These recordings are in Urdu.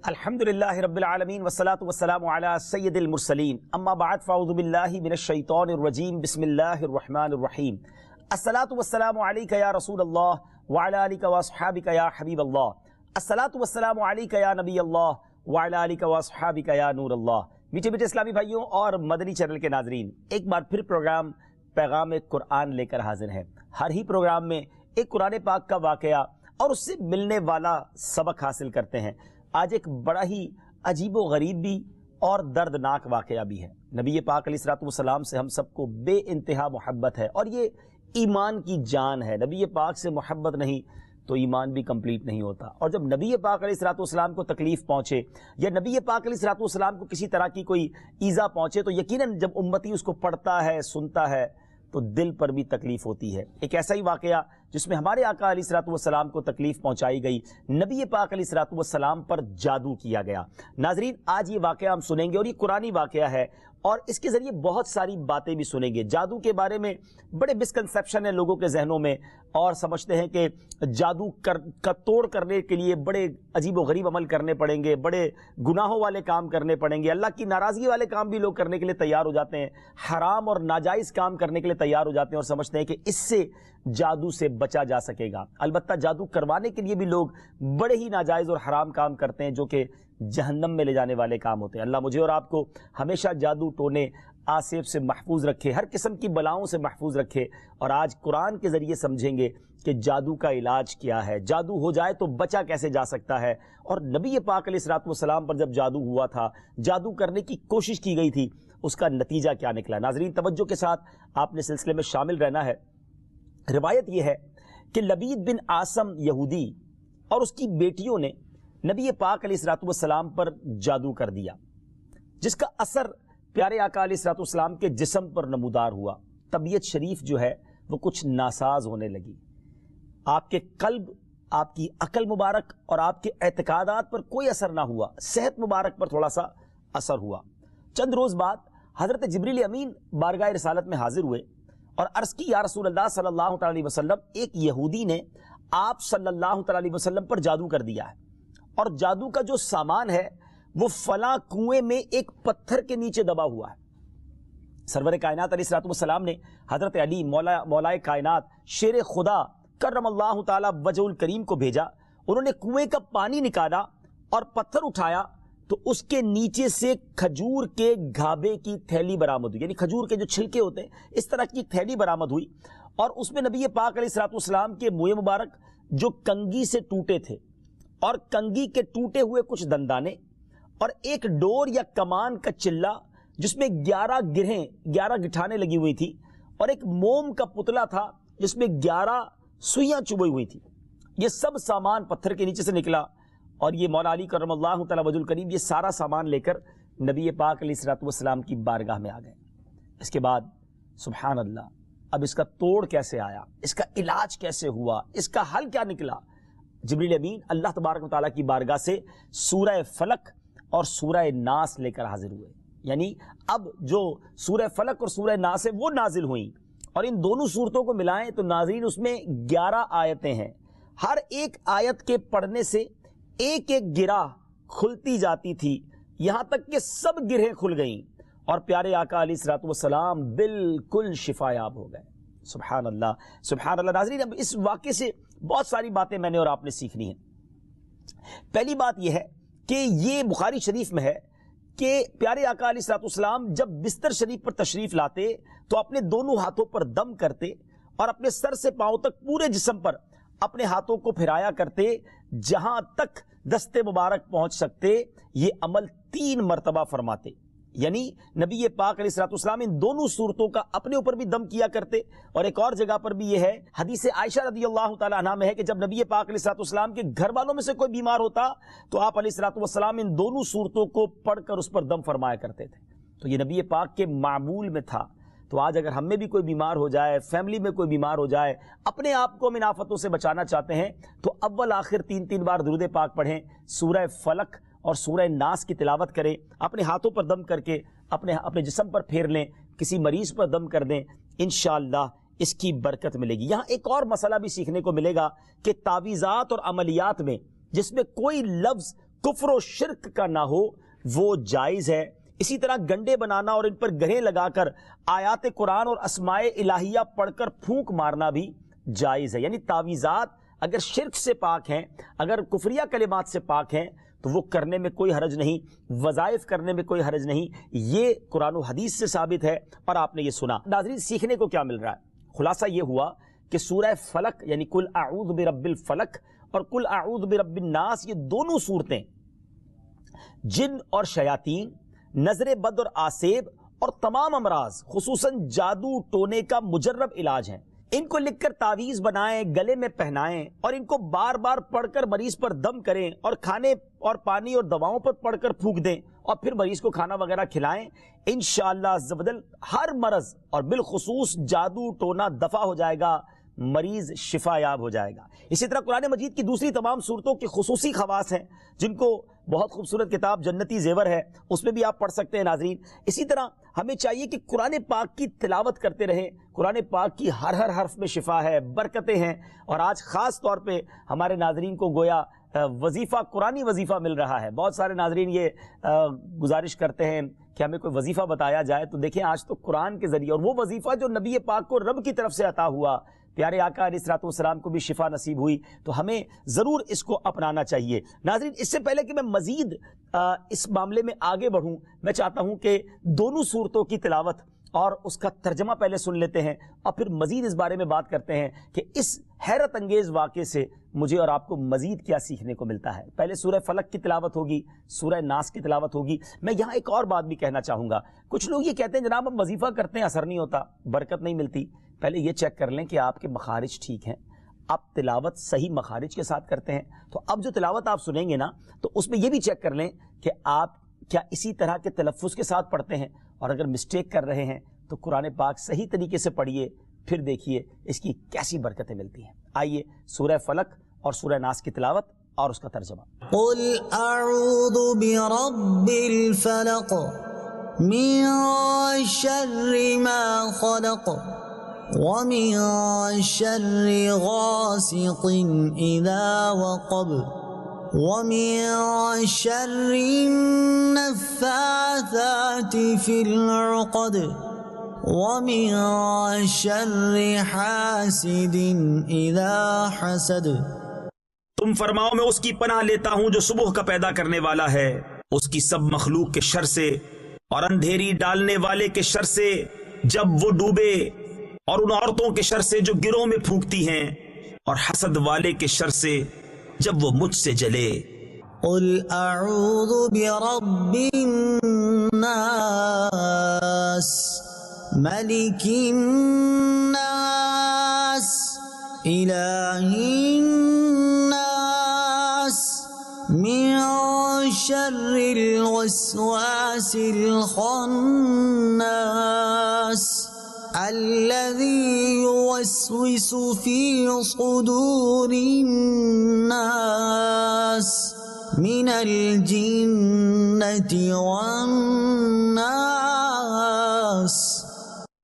الحمدللہ رب العالمین والصلاة والسلام علی سید المرسلین اما بعد فاعوذ باللہ من الشیطان الرجیم بسم اللہ الرحمن الرحیم الصلاة والسلام علیک یا رسول اللہ وعلی آلک واصحابک یا حبیب اللہ الصلاة والسلام علیک یا نبی اللہ وعلی آلک واصحابک یا نور اللہ۔ میٹھے میٹھے اسلامی بھائیوں اور مدنی چینل کے ناظرین، ایک بار پھر پروگرام پیغام قرآن لے کر حاضر ہے۔ ہر ہی پروگرام میں ایک قرآن پاک کا واقعہ اور اس سے ملنے والا سبق حاصل کرتے ہیں۔ آج ایک بڑا ہی عجیب و غریب بھی اور دردناک واقعہ بھی ہے۔ نبی پاک علیہ الصلوۃ والسلام سے ہم سب کو بے انتہا محبت ہے اور یہ ایمان کی جان ہے۔ نبی پاک سے محبت نہیں تو ایمان بھی کمپلیٹ نہیں ہوتا، اور جب نبی پاک علیہ الصلوۃ والسلام کو تکلیف پہنچے یا نبی پاک علیہ الصلوۃ والسلام کو کسی طرح کی کوئی ایذا پہنچے تو یقیناً جب امتی اس کو پڑھتا ہے، سنتا ہے تو دل پر بھی تکلیف ہوتی ہے۔ ایک ایسا ہی واقعہ جس میں ہمارے آقا علیہ الصلوۃ والسلام کو تکلیف پہنچائی گئی، نبی پاک علیہ الصلوۃ والسلام پر جادو کیا گیا۔ ناظرین، آج یہ واقعہ ہم سنیں گے اور یہ قرآنی واقعہ ہے اور اس کے ذریعے بہت ساری باتیں بھی سنیں گے۔ جادو کے بارے میں بڑے مسکنسیپشن ہیں لوگوں کے ذہنوں میں، اور سمجھتے ہیں کہ جادو کا توڑ کرنے کے لیے بڑے عجیب و غریب عمل کرنے پڑیں گے، بڑے گناہوں والے کام کرنے پڑیں گے، اللہ کی ناراضگی والے کام بھی لوگ کرنے کے لیے تیار ہو جاتے ہیں، حرام اور ناجائز کام کرنے کے لیے تیار ہو جاتے ہیں اور سمجھتے ہیں کہ اس سے جادو سے بچا جا سکے گا۔ البتہ جادو کروانے کے لیے بھی لوگ بڑے ہی ناجائز اور حرام کام کرتے ہیں جو کہ جہنم میں لے جانے والے کام ہوتے ہیں۔ اللہ مجھے اور آپ کو ہمیشہ جادو ٹونے آصف سے محفوظ رکھے، ہر قسم کی بلاؤں سے محفوظ رکھے، اور آج قرآن کے ذریعے سمجھیں گے کہ جادو کا علاج کیا ہے، جادو ہو جائے تو بچا کیسے جا سکتا ہے، اور نبی پاک علیہ الصلوۃ والسلام پر جب جادو ہوا تھا، جادو کرنے کی کوشش کی گئی تھی، اس کا نتیجہ کیا نکلا۔ ناظرین، توجہ کے ساتھ آپ نے سلسلے میں شامل رہنا ہے۔ روایت یہ ہے کہ لبید بن عاصم یہودی اور اس کی بیٹیوں نے نبی پاک علیہ الصلوۃ والسلام پر جادو کر دیا، جس کا اثر پیارے آقا علیہ الصلوۃ والسلام کے جسم پر نمودار ہوا۔ طبیعت شریف جو ہے وہ کچھ ناساز ہونے لگی، آپ کے قلب، آپ کی عقل مبارک اور آپ کے اعتقادات پر کوئی اثر نہ ہوا، صحت مبارک پر تھوڑا سا اثر ہوا۔ چند روز بعد حضرت جبریل امین بارگاہ رسالت میں حاضر ہوئے اور عرض کی، یا رسول اللہ صلی اللہ تعالی علیہ وسلم، ایک یہودی نے آپ صلی اللہ تعالی علیہ وسلم پر جادو کر دیا ہے، اور جادو کا جو سامان ہے وہ فلاں کنویں میں ایک پتھر کے نیچے دبا ہوا ہے۔ سرور کائنات علیہ الصلوۃ والسلام نے حضرت علی مولائے کائنات شیر خدا کرم اللہ تعالی وجہ الکریم کو بھیجا۔ انہوں نے کنویں کا پانی نکالا اور پتھر اٹھایا تو اس کے نیچے سے کھجور کے گھابے کی تھیلی برآمد ہوئی، یعنی کھجور کے جو چھلکے ہوتے ہیں اس طرح کی تھیلی برآمد ہوئی، اور اس میں نبی پاک علیہ الصلوۃ والسلام کے منہ مبارک جو کنگھی سے ٹوٹے تھے، اور کنگھی کے ٹوٹے ہوئے کچھ دندانے، اور ایک ڈور یا کمان کا چلہ جس میں 11 گٹھانے لگی ہوئی تھی، اور ایک موم کا پتلا تھا جس میں 11 سوئیاں چبھی ہوئی تھی۔ یہ سب سامان پتھر کے نیچے سے نکلا، اور یہ مولا علی کرم اللہ تعالی وجہ الکریم یہ سارا سامان لے کر نبی پاک علیہ الصلوۃ والسلام کی بارگاہ میں آ گئے۔ اس کے بعد سبحان اللہ، اب اس کا توڑ کیسے آیا، اس کا علاج کیسے ہوا، اس کا حل کیا نکلا؟ جبریل امین اللہ تبارک و تعالیٰ کی بارگاہ سے سورہ فلق اور سورہ ناس لے کر حاضر ہوئے، یعنی اب جو سورہ فلق اور سورہ ناس ہے وہ نازل ہوئیں، اور ان دونوں صورتوں کو ملائیں تو ناظرین اس میں 11 آیتیں ہیں۔ ہر ایک آیت کے پڑھنے سے ایک ایک گرہ کھلتی جاتی تھی، یہاں تک کہ سب گرہیں کھل گئیں، اور پیارے آقا علیہ الصلوۃ والسلام بالکل شفا یاب ہو گئے۔ سبحان اللہ، سبحان اللہ۔ ناظرین، اب اس واقعے سے بہت ساری باتیں میں نے اور آپ نے سیکھنی ہیں۔ پہلی بات یہ ہے کہ یہ بخاری شریف میں ہے کہ پیارے آقا علیہ الصلوۃ والسلام جب بستر شریف پر تشریف لاتے تو اپنے دونوں ہاتھوں پر دم کرتے اور اپنے سر سے پاؤں تک پورے جسم پر اپنے ہاتھوں کو پھیرایا کرتے، جہاں تک دست مبارک پہنچ سکتے یہ عمل 3 مرتبہ فرماتے، یعنی نبی پاک علیہ الصلوۃ والسلام ان دونوں صورتوں کا اپنے اوپر بھی دم کیا کرتے۔ اور ایک اور جگہ پر بھی یہ ہے، حدیث عائشہ رضی اللہ تعالی عنہا میں ہے کہ جب نبی پاک علیہ الصلوۃ والسلام کے گھر والوں میں سے کوئی بیمار ہوتا تو آپ علیہ الصلوۃ والسلام ان دونوں صورتوں کو پڑھ کر اس پر دم فرمایا کرتے تھے۔ تو یہ نبی پاک کے معمول میں تھا۔ تو آج اگر ہم میں بھی کوئی بیمار ہو جائے، فیملی میں کوئی بیمار ہو جائے، اپنے آپ کو ان آفتوں سے بچانا چاہتے ہیں تو اول آخر 3 بار درود پاک پڑھیں، سورہ فلق اور سورہ ناس کی تلاوت کریں، اپنے ہاتھوں پر دم کر کے اپنے جسم پر پھیر لیں، کسی مریض پر دم کر دیں، انشاءاللہ اس کی برکت ملے گی۔ یہاں ایک اور مسئلہ بھی سیکھنے کو ملے گا کہ تعویذات اور عملیات میں جس میں کوئی لفظ، کفر و شرک کا نہ ہو وہ جائز ہے۔ اسی طرح گنڈے بنانا اور ان پر گرہیں لگا کر آیات قرآن اور اسماء الہیہ پڑھ کر پھونک مارنا بھی جائز ہے۔ یعنی تعویذات اگر شرک سے پاک ہیں، اگر کفریہ کلمات سے پاک ہیں تو وہ کرنے میں کوئی حرج نہیں، وظائف کرنے میں کوئی حرج نہیں، یہ قرآن و حدیث سے ثابت ہے اور آپ نے یہ سنا۔ ناظرین، سیکھنے کو کیا مل رہا ہے؟ خلاصہ یہ ہوا کہ سورہ فلق یعنی قل اعوذ برب الفلق اور قل اعوذ برب الناس، یہ دونوں صورتیں جن اور شیاطین، نظر بد اور آسیب اور تمام امراض خصوصاً جادو ٹونے کا مجرب علاج ہیں۔ ان کو لکھ کر تعویذ بنائیں، گلے میں پہنائیں اور ان کو بار بار پڑھ کر مریض پر دم کریں اور کھانے اور پانی اور دواؤں پر پڑھ کر پھونک دیں اور پھر مریض کو کھانا وغیرہ کھلائیں۔ انشاءاللہ عز و جل ہر مرض اور بالخصوص جادو ٹونا دفع ہو جائے گا، مریض شفا یاب ہو جائے گا۔ اسی طرح قرآن مجید کی دوسری تمام صورتوں کے خصوصی خواص ہیں جن کو بہت خوبصورت کتاب جنتی زیور ہے، اس میں بھی آپ پڑھ سکتے ہیں ناظرین۔ اسی طرح ہمیں چاہیے کہ قرآن پاک کی تلاوت کرتے رہیں۔ قرآن پاک کی ہر حرف میں شفا ہے، برکتیں ہیں، اور آج خاص طور پہ ہمارے ناظرین کو گویا وظیفہ، قرآنی وظیفہ مل رہا ہے۔ بہت سارے ناظرین یہ گزارش کرتے ہیں کہ ہمیں کوئی وظیفہ بتایا جائے، تو دیکھیں آج تو قرآن کے ذریعے، اور وہ وظیفہ جو نبی پاک کو رب کی طرف سے عطا ہوا، پیارے آقا علیہ الصلوۃ والسلام کو بھی شفا نصیب ہوئی، تو ہمیں ضرور اس کو اپنانا چاہیے۔ ناظرین، اس سے پہلے کہ میں مزید اس معاملے میں آگے بڑھوں، میں چاہتا ہوں کہ دونوں صورتوں کی تلاوت اور اس کا ترجمہ پہلے سن لیتے ہیں اور پھر مزید اس بارے میں بات کرتے ہیں کہ اس حیرت انگیز واقعے سے مجھے اور آپ کو مزید کیا سیکھنے کو ملتا ہے۔ پہلے سورہ فلق کی تلاوت ہوگی، سورہ ناس کی تلاوت ہوگی۔ میں یہاں ایک اور بات بھی کہنا چاہوں گا، کچھ لوگ یہ کہتے ہیں جناب ہم وظیفہ کرتے ہیں اثر نہیں ہوتا، برکت نہیں ملتی۔ پہلے یہ چیک کر لیں کہ آپ کے مخارج ٹھیک ہیں، آپ تلاوت صحیح مخارج کے ساتھ کرتے ہیں۔ تو اب جو تلاوت آپ سنیں گے نا، تو اس میں یہ بھی چیک کر لیں کہ آپ کیا اسی طرح کے تلفظ کے ساتھ پڑھتے ہیں، اور اگر مسٹیک کر رہے ہیں تو قرآن پاک صحیح طریقے سے پڑھیے، پھر دیکھیے اس کی کیسی برکتیں ملتی ہیں۔ آئیے سورہ فلق اور سورہ ناس کی تلاوت اور اس کا ترجمہ۔ قل اعوذ برب الفلق من شر ما خلق ومن شر غاسق اذا وقب ومن شر النفاثات في العقد ومن شر حاسد اذا حسد۔ تم فرماؤ میں اس کی پناہ لیتا ہوں جو صبح کا پیدا کرنے والا ہے، اس کی سب مخلوق کے شر سے، اور اندھیری ڈالنے والے کے شر سے جب وہ ڈوبے، اور ان عورتوں کے شر سے جو گروہ میں پھونکتی ہیں، اور حسد والے کے شر سے جب وہ مجھ سے جلے۔ قل اعوذ برب الناس ملک الناس الہ الناس من شر الوسواس الخناس الذي يوسوس في صدور الناس من الجنة والناس۔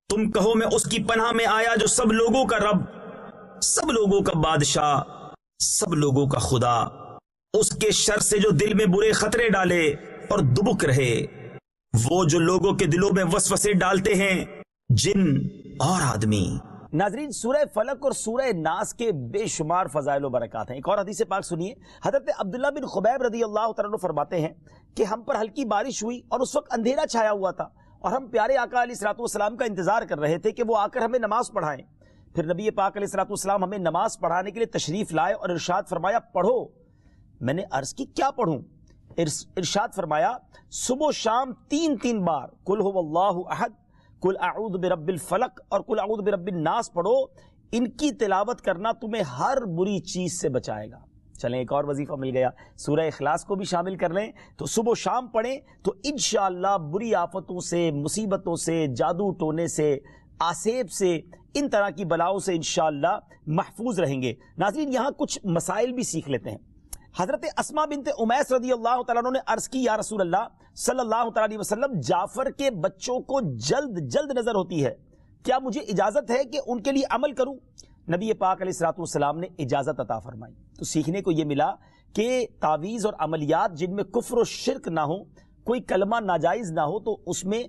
تم کہو میں اس کی پناہ میں آیا جو سب لوگوں کا رب، سب لوگوں کا بادشاہ، سب لوگوں کا خدا، اس کے شر سے جو دل میں برے خطرے ڈالے اور دبک رہے، وہ جو لوگوں کے دلوں میں وسوسے ڈالتے ہیں، جن اور آدمی۔ ناظرین، سورہ فلق اور سورہ ناس کے بے شمار فضائل و برکات ہیں۔ ایک اور حدیث پاک سنیے، حضرت عبداللہ بن خبیب رضی اللہ تعالیٰ عنہ فرماتے ہیں کہ ہم پر ہلکی بارش ہوئی اور اس وقت اندھیرا چھایا ہوا تھا، اور ہم پیارے آقا علیہ الصلوۃ والسلام کا انتظار کر رہے تھے کہ وہ آ کر ہمیں نماز پڑھائیں۔ پھر نبی پاک علیہ الصلوۃ والسلام ہمیں نماز پڑھانے کے لیے تشریف لائے اور ارشاد فرمایا پڑھو۔ میں نے عرض کی کیا پڑھوں؟ ارشاد فرمایا صبح و شام 3 بار قل هو اللہ احد، قل اعوذ برب الفلق اور قل اعوذ برب الناس پڑھو، ان کی تلاوت کرنا تمہیں ہر بری چیز سے بچائے گا۔ چلیں ایک اور وظیفہ مل گیا، سورہ اخلاص کو بھی شامل کر لیں، تو صبح و شام پڑھیں تو انشاءاللہ بری آفتوں سے، مصیبتوں سے، جادو ٹونے سے، آسیب سے، ان طرح کی بلاؤں سے انشاءاللہ محفوظ رہیں گے۔ ناظرین، یہاں کچھ مسائل بھی سیکھ لیتے ہیں۔ حضرت اسماء بنت امیس رضی اللہ تعالیٰ عنہ نے عرض کی یا رسول اللہ صلی اللہ تعالیٰ علیہ وسلم، جعفر کے بچوں کو جلد نظر ہوتی ہے، کیا مجھے اجازت ہے کہ ان کے لیے عمل کروں؟ نبی پاک علیہ الصلوۃ والسلام نے اجازت عطا فرمائی۔ تو سیکھنے کو یہ ملا کہ تعویذ اور عملیات جن میں کفر و شرک نہ ہو، کوئی کلمہ ناجائز نہ ہو، تو اس میں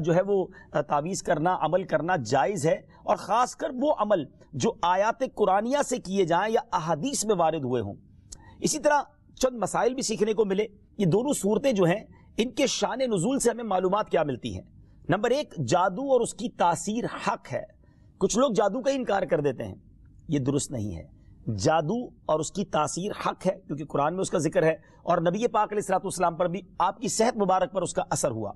جو ہے وہ تعویذ کرنا، عمل کرنا جائز ہے، اور خاص کر وہ عمل جو آیات قرآنیہ سے کیے جائیں یا احادیث میں وارد ہوئے ہوں۔ اسی طرح چند مسائل بھی سیکھنے کو ملے۔ یہ دونوں صورتیں جو ہیں ان کے شان نزول سے ہمیں معلومات کیا ملتی ہیں؟ نمبر ایک، جادو اور اس کی تاثیر حق ہے۔ کچھ لوگ جادو کا انکار کر دیتے ہیں، یہ درست نہیں ہے۔ جادو اور اس کی تاثیر حق ہے، کیونکہ قرآن میں اس کا ذکر ہے، اور نبی پاک علیہ الصلوۃ والسلام پر بھی آپ کی صحت مبارک پر اس کا اثر ہوا۔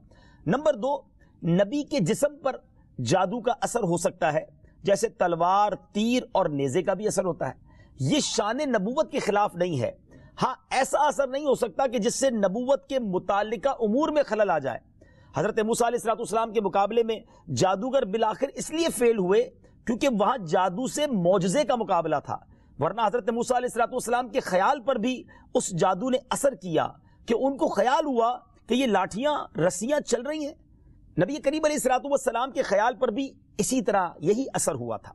نمبر دو، نبی کے جسم پر جادو کا اثر ہو سکتا ہے، جیسے تلوار، تیر اور نیزے کا بھی اثر ہوتا ہے۔ یہ شان نبوت کے خلاف نہیں ہے۔ ہاں، ایسا اثر نہیں ہو سکتا کہ جس سے نبوت کے متعلقہ امور میں خلل آ جائے۔ حضرت موسیٰ علیہ السلام کے مقابلے میں جادوگر بالآخر اس لیے فیل ہوئے کیونکہ وہاں جادو سے معجزے کا مقابلہ تھا، ورنہ حضرت موسیٰ علیہ السلام کے خیال پر بھی اس جادو نے اثر کیا کہ ان کو خیال ہوا کہ یہ لاٹھیاں، رسیاں چل رہی ہیں۔ نبی کریم علیہ السلام کے خیال پر بھی اسی طرح یہی اثر ہوا تھا۔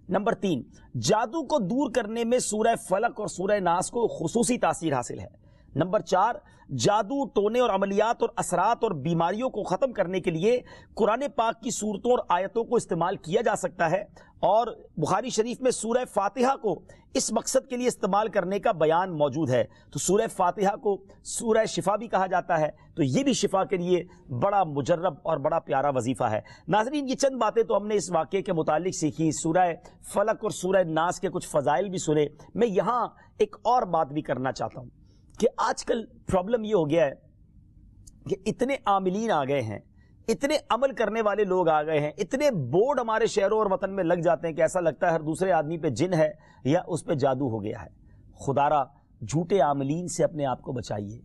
نمبر تین، جادو کو دور کرنے میں سورہ فلق اور سورہ ناس کو خصوصی تاثیر حاصل ہے۔ نمبر چار، جادو، ٹونے اور عملیات اور اثرات اور بیماریوں کو ختم کرنے کے لیے قرآن پاک کی صورتوں اور آیتوں کو استعمال کیا جا سکتا ہے، اور بخاری شریف میں سورہ فاتحہ کو اس مقصد کے لیے استعمال کرنے کا بیان موجود ہے۔ تو سورہ فاتحہ کو سورہ شفا بھی کہا جاتا ہے، تو یہ بھی شفا کے لیے بڑا مجرب اور بڑا پیارا وظیفہ ہے۔ ناظرین، یہ چند باتیں تو ہم نے اس واقعے کے متعلق سیکھی، سورہ فلق اور سورہ ناس کے کچھ فضائل بھی سنے۔ میں یہاں ایک اور بات بھی کرنا چاہتا ہوں کہ آج کل پرابلم یہ ہو گیا ہے کہ اتنے عاملین آ گئے ہیں، اتنے عمل کرنے والے لوگ آ گئے ہیں، اتنے بورڈ ہمارے شہروں اور وطن میں لگ جاتے ہیں کہ ایسا لگتا ہے ہر دوسرے آدمی پہ جن ہے یا اس پہ جادو ہو گیا ہے۔ خدارا، جھوٹے عاملین سے اپنے آپ کو بچائیے۔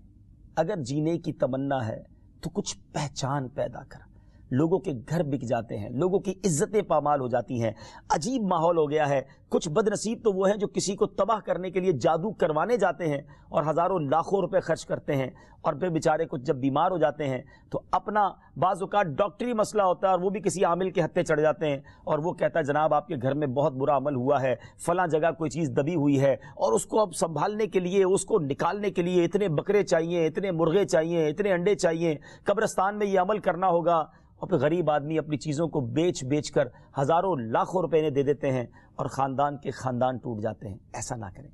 اگر جینے کی تمنا ہے تو کچھ پہچان پیدا کر۔ لوگوں کے گھر بک جاتے ہیں، لوگوں کی عزتیں پامال ہو جاتی ہیں، عجیب ماحول ہو گیا ہے۔ کچھ بد نصیب تو وہ ہیں جو کسی کو تباہ کرنے کے لیے جادو کروانے جاتے ہیں اور ہزاروں لاکھوں روپے خرچ کرتے ہیں، اور پھر بیچارے کچھ جب بیمار ہو جاتے ہیں تو اپنا بعض اوقات ڈاکٹری مسئلہ ہوتا ہے اور وہ بھی کسی عامل کے ہتھے چڑھ جاتے ہیں، اور وہ کہتا ہے جناب آپ کے گھر میں بہت برا عمل ہوا ہے، فلاں جگہ کوئی چیز دبی ہوئی ہے، اور اس کو اب سنبھالنے کے لیے، اس کو نکالنے کے لیے اتنے بکرے چاہیے، اتنے مرغے چاہیے، اتنے انڈے چاہیے، قبرستان میں یہ عمل کرنا ہوگا، اور پھر غریب آدمی اپنی چیزوں کو بیچ کر ہزاروں لاکھوں روپے انہیں دے دیتے ہیں، اور خاندان کے خاندان ٹوٹ جاتے ہیں۔ ایسا نہ کریں،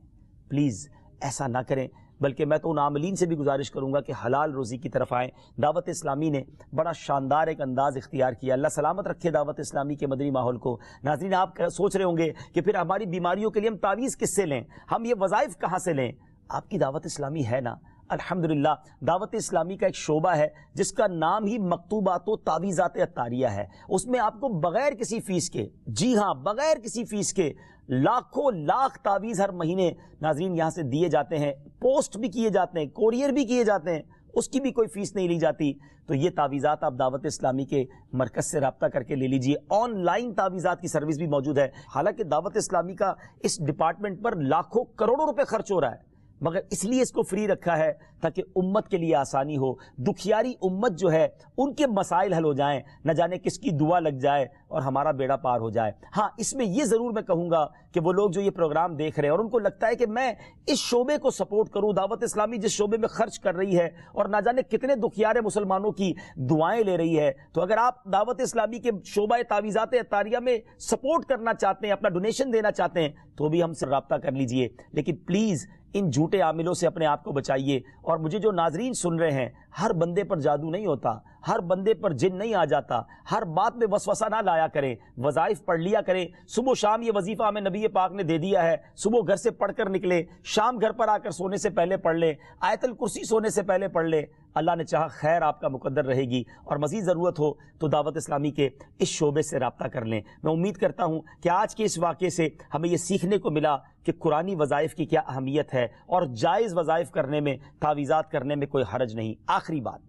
پلیز ایسا نہ کریں۔ بلکہ میں تو ان عاملین سے بھی گزارش کروں گا کہ حلال روزی کی طرف آئیں۔ دعوت اسلامی نے بڑا شاندار ایک انداز اختیار کیا، اللہ سلامت رکھے دعوت اسلامی کے مدنی ماحول کو۔ ناظرین، آپ سوچ رہے ہوں گے کہ پھر ہماری بیماریوں کے لیے ہم تعویذ کس سے لیں، ہم یہ وظائف کہاں سے لیں؟ آپ کی دعوت اسلامی ہے نا، الحمدللہ دعوت اسلامی کا ایک شعبہ ہے جس کا نام ہی مکتوبات و تعویذات عطاریہ ہے۔ اس میں آپ کو بغیر کسی فیس کے، جی ہاں بغیر کسی فیس کے، لاکھوں لاکھ تعویذ ہر مہینے ناظرین یہاں سے دیے جاتے ہیں، پوسٹ بھی کیے جاتے ہیں، کوریئر بھی کیے جاتے ہیں، اس کی بھی کوئی فیس نہیں لی جاتی۔ تو یہ تعویذات آپ دعوت اسلامی کے مرکز سے رابطہ کر کے لے لیجئے۔ آن لائن تعویذات کی سروس بھی موجود ہے۔ حالانکہ دعوت اسلامی کا اس ڈپارٹمنٹ پر لاکھوں کروڑوں روپے خرچ ہو رہا ہے، مگر اس لیے اس کو فری رکھا ہے تاکہ امت کے لیے آسانی ہو۔ دکھیاری امت جو ہے ان کے مسائل حل ہو جائیں، نہ جانے کس کی دعا لگ جائے اور ہمارا بیڑا پار ہو جائے۔ ہاں، اس میں یہ ضرور میں کہوں گا کہ وہ لوگ جو یہ پروگرام دیکھ رہے ہیں اور ان کو لگتا ہے کہ میں اس شعبے کو سپورٹ کروں، دعوت اسلامی جس شعبے میں خرچ کر رہی ہے اور نہ جانے کتنے دکھیارے مسلمانوں کی دعائیں لے رہی ہے، تو اگر آپ دعوت اسلامی کے شعبہ تعویذات عطاریہ میں سپورٹ کرنا چاہتے ہیں، اپنا ڈونیشن دینا چاہتے ہیں، تو بھی ہم سے رابطہ کر لیجئے۔ لیکن پلیز ان جھوٹے عاملوں سے اپنے آپ کو بچائیے۔ اور مجھے جو ناظرین سن رہے ہیں، ہر بندے پر جادو نہیں ہوتا، ہر بندے پر جن نہیں آ جاتا، ہر بات میں وسوسہ نہ لایا کریں، وظائف پڑھ لیا کریں۔ صبح و شام یہ وظیفہ ہمیں نبی پاک نے دے دیا ہے، صبح گھر سے پڑھ کر نکلے، شام گھر پر آ کر سونے سے پہلے پڑھ لیں، آیت الکرسی سونے سے پہلے پڑھ لیں۔ اللہ نے چاہا خیر آپ کا مقدر رہے گی، اور مزید ضرورت ہو تو دعوت اسلامی کے اس شعبے سے رابطہ کر لیں۔ میں امید کرتا ہوں کہ آج کے اس واقعے سے ہمیں یہ سیکھنے کو ملا کہ قرآنی وظائف کی کیا اہمیت ہے، اور جائز وظائف کرنے میں، تعویذات کرنے میں کوئی حرج نہیں۔ آخری بات،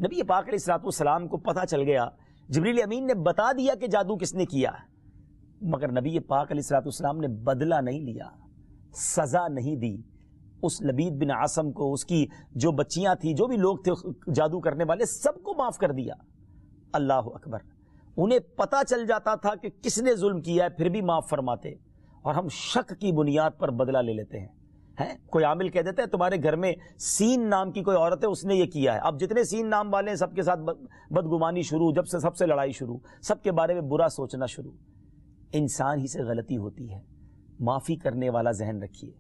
نبی پاک علیہ السلام کو پتہ چل گیا، جبریل امین نے بتا دیا کہ جادو کس نے کیا، مگر نبی پاک علیہ السلام نے بدلہ نہیں لیا، سزا نہیں دی۔ اس لبید بن عاصم کو، اس کی جو بچیاں تھیں، جو بھی لوگ تھے جادو کرنے والے، سب کو معاف کر دیا۔ اللہ اکبر! انہیں پتہ چل جاتا تھا کہ کس نے ظلم کیا ہے، پھر بھی معاف فرماتے، اور ہم شک کی بنیاد پر بدلہ لے لیتے ہیں۔ ہیں کوئی عامل کہہ دیتا ہے تمہارے گھر میں سین نام کی کوئی عورت ہے, اس نے یہ کیا ہے. اب جتنے سین نام والے ہیں سب کے ساتھ بدگمانی شروع, جب سے سب سے لڑائی شروع, سب کے بارے میں برا سوچنا شروع. انسان ہی سے غلطی ہوتی ہے. معافی کرنے والا ذہن رکھیے,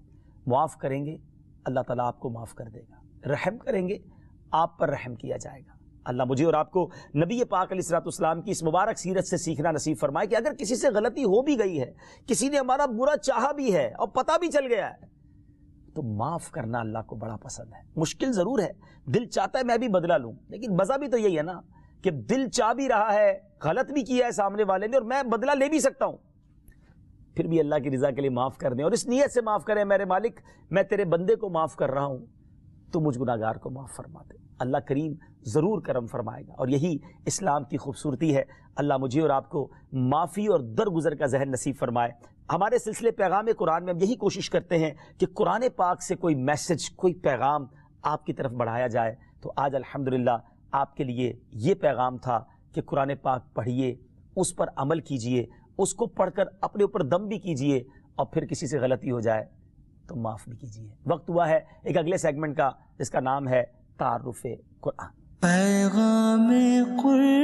معاف کریں گے اللہ تعالیٰ آپ کو معاف کر دے گا, رحم کریں گے آپ پر رحم کیا جائے گا. اللہ مجھے اور آپ کو نبی پاک علیہ الصلوۃ والسلام کی اس مبارک سیرت سے سیکھنا نصیب فرمائے کہ اگر کسی سے غلطی ہو بھی گئی ہے, کسی نے ہمارا برا چاہا بھی ہے اور پتہ بھی چل گیا ہے, تو معاف کرنا اللہ کو بڑا پسند ہے. مشکل ضرور ہے, دل چاہتا ہے میں بھی بدلہ لوں, لیکن مزہ بھی تو یہی ہے نا کہ دل چاہ بھی رہا ہے, غلط بھی کیا ہے سامنے والے نے اور میں بدلہ لے بھی سکتا ہوں, پھر بھی اللہ کی رضا کے لیے معاف کر دیں اور اس نیت سے معاف کریں میرے مالک میں تیرے بندے کو معاف کر رہا ہوں, تو مجھ گناہگار کو معاف فرما دے. اللہ کریم ضرور کرم فرمائے گا, اور یہی اسلام کی خوبصورتی ہے. اللہ مجھے اور آپ کو معافی اور درگزر کا ذہن نصیب فرمائے. ہمارے سلسلے پیغام قرآن میں ہم یہی کوشش کرتے ہیں کہ قرآن پاک سے کوئی میسج, کوئی پیغام آپ کی طرف بڑھایا جائے. تو آج الحمدللہ آپ کے لیے یہ پیغام تھا کہ قرآن پاک پڑھیے, اس پر عمل کیجئے, اس کو پڑھ کر اپنے اوپر دم بھی کیجئے, اور پھر کسی سے غلطی ہو جائے تو معاف بھی کیجئے. وقت ہوا ہے ایک اگلے سیگمنٹ کا جس کا نام ہے تعارف قرآن. پیغام قرآن.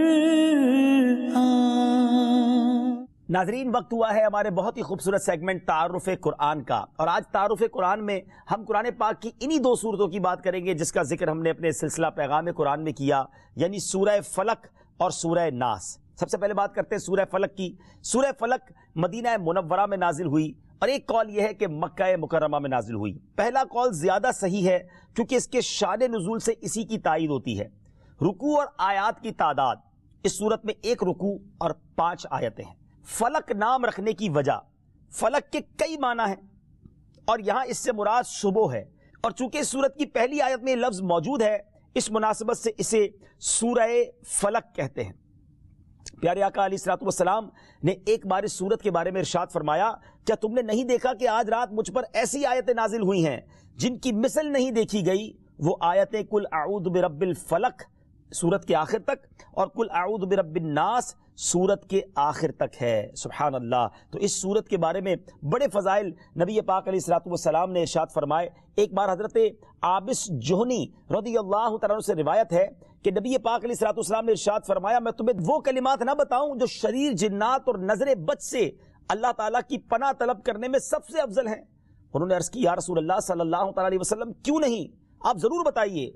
ناظرین, وقت ہوا ہے ہمارے بہت ہی خوبصورت سیگمنٹ تعارف قرآن کا, اور آج تعارف قرآن میں ہم قرآن پاک کی انہی دو صورتوں کی بات کریں گے جس کا ذکر ہم نے اپنے سلسلہ پیغام قرآن میں کیا, یعنی سورہ فلق اور سورہ ناس. سب سے پہلے بات کرتے ہیں سورہ فلق کی. سورہ فلق مدینہ منورہ میں نازل ہوئی, اور ایک قول یہ ہے کہ مکہ مکرمہ میں نازل ہوئی. پہلا قول زیادہ صحیح ہے کیونکہ اس کے شان نزول سے اسی کی تائید ہوتی ہے. رکوع اور آیات کی تعداد, اس صورت میں 1 رکوع اور 5 آیتیں ہیں. فلق نام رکھنے کی وجہ, فلق کے کئی معنی ہیں اور یہاں اس سے مراد صبح ہے, اور چونکہ اس صورت کی پہلی آیت میں یہ لفظ موجود ہے اس مناسبت سے اسے سورہ فلق کہتے ہیں. پیارے آقا علیہ الصلوۃ والسلام نے ایک بار اس سورت کے بارے میں ارشاد فرمایا, کیا تم نے نہیں دیکھا کہ آج رات مجھ پر ایسی آیتیں نازل ہوئی ہیں جن کی مثل نہیں دیکھی گئی. وہ آیتیں کل اعوذ برب الفلق سورت کے آخر تک اور کل اعوذ برب الناس سورت کے آخر تک ہے. سبحان اللہ. تو اس سورت کے بارے میں بڑے فضائل نبی پاک علیہ الصلوۃ والسلام نے ارشاد فرمائے. ایک بار حضرت عابس جوہنی رضی اللہ تعالیٰ عنہ سے روایت ہے کہ نبی پاک علیہ الصلوۃ والسلام نے ارشاد فرمایا, میں تمہیں وہ کلمات نہ بتاؤں جو شریر جنات اور نظر بد سے اللہ تعالیٰ کی پناہ طلب کرنے میں سب سے افضل ہیں. انہوں نے عرض کی, یا رسول اللہ صلی اللہ تعالیٰ علیہ وسلم کیوں نہیں, آپ ضرور بتائیے.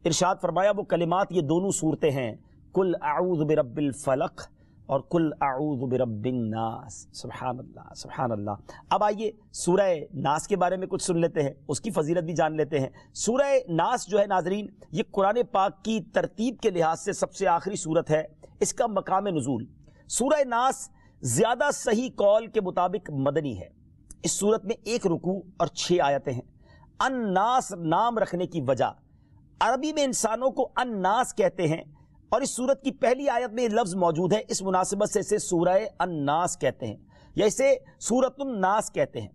ارشاد فرمایا وہ کلمات یہ دونوں صورتیں ہیں, کل اعوذ برب الفلق اور کل اعوذ برب الناس. سبحان اللہ سبحان اللہ. اب آئیے سورہ ناس کے بارے میں کچھ سن لیتے ہیں, اس کی فضیلت بھی جان لیتے ہیں. سورہ ناس جو ہے ناظرین, یہ قرآن پاک کی ترتیب کے لحاظ سے سب سے آخری سورت ہے. اس کا مقام نزول, سورہ ناس زیادہ صحیح قول کے مطابق مدنی ہے. اس سورت میں 1 رکوع اور 6 آیتیں ہیں. الناس نام رکھنے کی وجہ, عربی میں انسانوں کو الناس کہتے ہیں اور اس سورت کی پہلی آیت میں یہ لفظ موجود ہے, اس مناسبت سے اسے سورہ الناس کہتے ہیں یا اسے سورۃ الناس کہتے ہیں.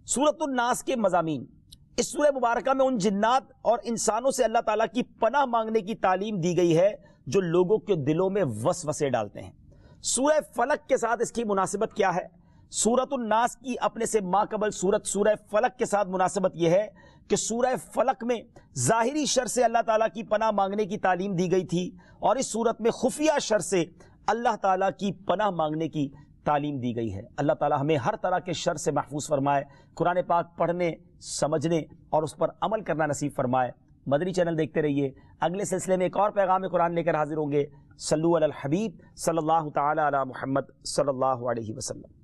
سورۃ الناس کے مضامین, اس سورہ مبارکہ میں ان جنات اور انسانوں سے اللہ تعالیٰ کی پناہ مانگنے کی تعلیم دی گئی ہے جو لوگوں کے دلوں میں وسوسے ڈالتے ہیں. سورہ فلق کے ساتھ اس کی مناسبت کیا ہے؟ سورۃ الناس کی اپنے سے ماقبل سورت سورہ فلق کے ساتھ مناسبت یہ ہے کہ سورہ فلق میں ظاہری شر سے اللہ تعالیٰ کی پناہ مانگنے کی تعلیم دی گئی تھی, اور اس سورت میں خفیہ شر سے اللہ تعالیٰ کی پناہ مانگنے کی تعلیم دی گئی ہے. اللہ تعالیٰ ہمیں ہر طرح کے شر سے محفوظ فرمائے, قرآن پاک پڑھنے, سمجھنے اور اس پر عمل کرنا نصیب فرمائے. مدنی چینل دیکھتے رہیے. اگلے سلسلے میں ایک اور پیغام قرآن لے کر حاضر ہوں گے. صلو علی الحبیب صلی اللہ تعالی علی محمد صلی اللہ علیہ وسلم.